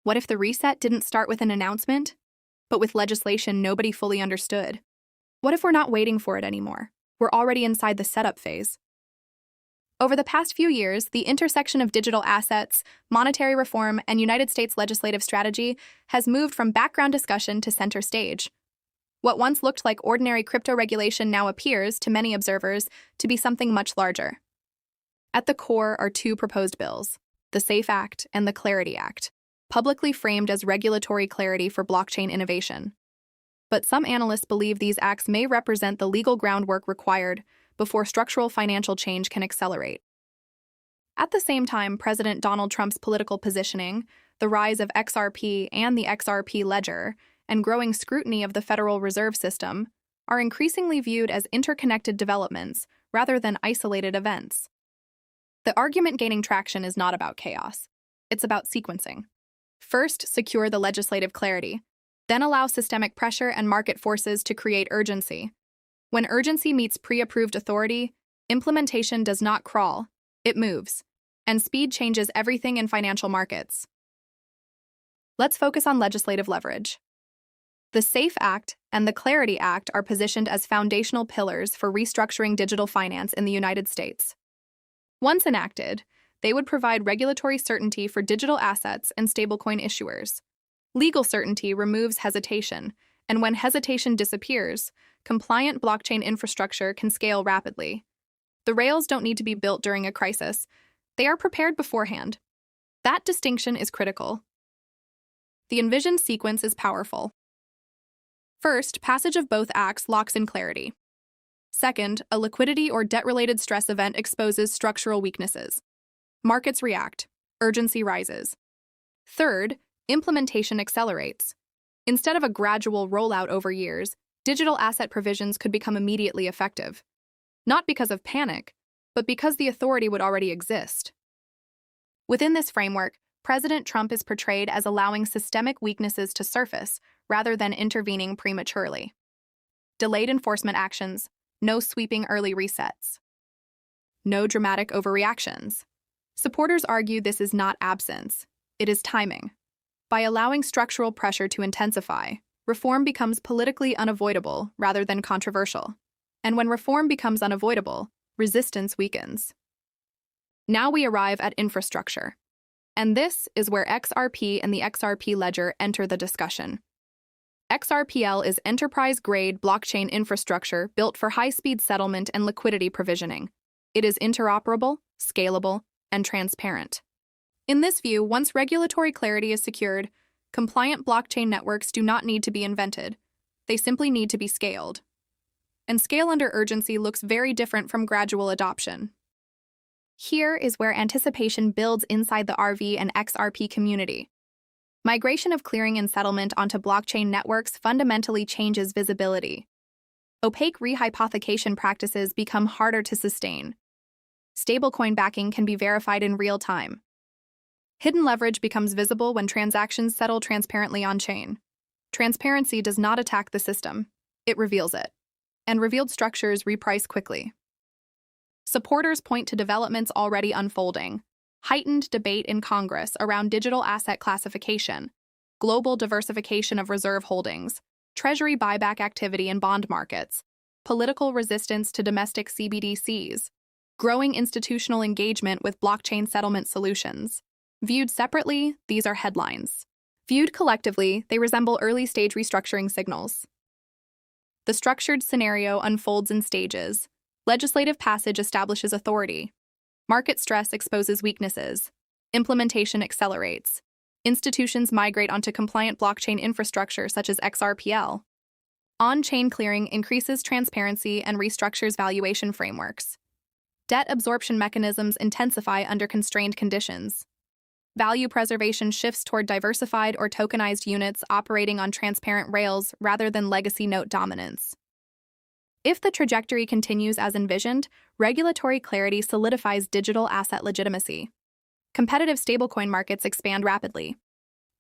What if the reset didn't start with an announcement, but with legislation nobody fully understood? What if we're not waiting for it anymore? We're already inside the setup phase. Over the past few years, the intersection of digital assets, monetary reform, and United States legislative strategy has moved from background discussion to center stage. What once looked like ordinary crypto regulation now appears, to many observers, to be something much larger. At the core are two proposed bills, the SAFE Act and the Clarity Act, publicly framed as regulatory clarity for blockchain innovation. But some analysts believe these acts may represent the legal groundwork required before structural financial change can accelerate. At the same time, President Donald Trump's political positioning, the rise of XRP and the XRP ledger, and growing scrutiny of the Federal Reserve System are increasingly viewed as interconnected developments rather than isolated events. The argument gaining traction is not about chaos. It's about sequencing. First, secure the legislative clarity, then allow systemic pressure and market forces to create urgency. When urgency meets pre-approved authority, implementation does not crawl, it moves, and speed changes everything in financial markets. Let's focus on legislative leverage. The SAFE Act and the Clarity Act are positioned as foundational pillars for restructuring digital finance in the United States. Once enacted, they would provide regulatory certainty for digital assets and stablecoin issuers. Legal certainty removes hesitation, and when hesitation disappears, compliant blockchain infrastructure can scale rapidly. The rails don't need to be built during a crisis. They are prepared beforehand. That distinction is critical. The envisioned sequence is powerful. First, passage of both acts locks in clarity. Second, a liquidity or debt-related stress event exposes structural weaknesses. Markets react. Urgency rises. Third, implementation accelerates. Instead of a gradual rollout over years, digital asset provisions could become immediately effective. Not because of panic, but because the authority would already exist. Within this framework, President Trump is portrayed as allowing systemic weaknesses to surface rather than intervening prematurely. Delayed enforcement actions, no sweeping early resets. No dramatic overreactions. Supporters argue this is not absence, it is timing. By allowing structural pressure to intensify, reform becomes politically unavoidable rather than controversial. And when reform becomes unavoidable, resistance weakens. Now we arrive at infrastructure. And this is where XRP and the XRP ledger enter the discussion. XRPL is enterprise-grade blockchain infrastructure built for high-speed settlement and liquidity provisioning. It is interoperable, scalable, and transparent. In this view, once regulatory clarity is secured, compliant blockchain networks do not need to be invented. They simply need to be scaled. And scale under urgency looks very different from gradual adoption. Here is where anticipation builds inside the RV and XRP community. Migration of clearing and settlement onto blockchain networks fundamentally changes visibility. Opaque rehypothecation practices become harder to sustain. Stablecoin backing can be verified in real time. Hidden leverage becomes visible when transactions settle transparently on-chain. Transparency does not attack the system, it reveals it. And revealed structures reprice quickly. Supporters point to developments already unfolding. Heightened debate in Congress around digital asset classification, global diversification of reserve holdings, Treasury buyback activity in bond markets, political resistance to domestic CBDCs, growing institutional engagement with blockchain settlement solutions. Viewed separately, these are headlines. Viewed collectively, they resemble early-stage restructuring signals. The structured scenario unfolds in stages. Legislative passage establishes authority. Market stress exposes weaknesses. Implementation accelerates. Institutions migrate onto compliant blockchain infrastructure such as XRPL. On-chain clearing increases transparency and restructures valuation frameworks. Debt absorption mechanisms intensify under constrained conditions. Value preservation shifts toward diversified or tokenized units operating on transparent rails rather than legacy note dominance. If the trajectory continues as envisioned, regulatory clarity solidifies digital asset legitimacy. Competitive stablecoin markets expand rapidly.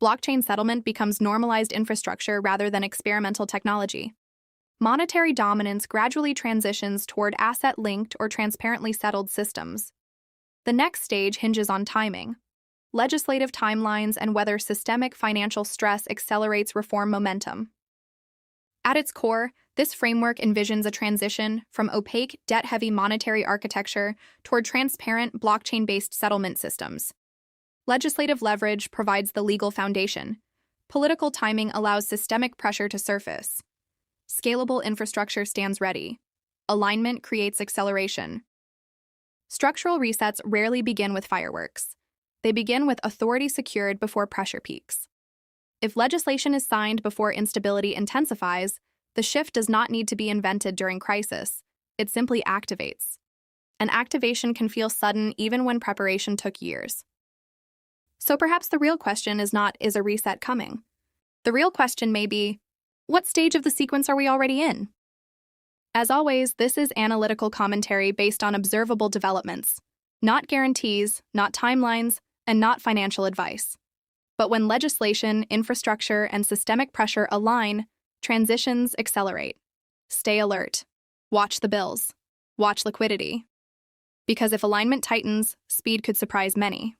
Blockchain settlement becomes normalized infrastructure rather than experimental technology. Monetary dominance gradually transitions toward asset-linked or transparently settled systems. The next stage hinges on timing. legislative timelines, and whether systemic financial stress accelerates reform momentum. At its core, this framework envisions a transition from opaque, debt-heavy monetary architecture toward transparent, blockchain-based settlement systems. Legislative leverage provides the legal foundation. Political timing allows systemic pressure to surface. Scalable infrastructure stands ready. Alignment creates acceleration. Structural resets rarely begin with fireworks. They begin with authority secured before pressure peaks. If legislation is signed before instability intensifies, the shift does not need to be invented during crisis. It simply activates. And activation can feel sudden even when preparation took years. So perhaps the real question is not, is a reset coming? The real question may be, what stage of the sequence are we already in? As always, this is analytical commentary based on observable developments, not guarantees, not timelines, and not financial advice. But when legislation, infrastructure, and systemic pressure align, transitions accelerate. Stay alert. Watch the bills. Watch liquidity. Because if alignment tightens, speed could surprise many.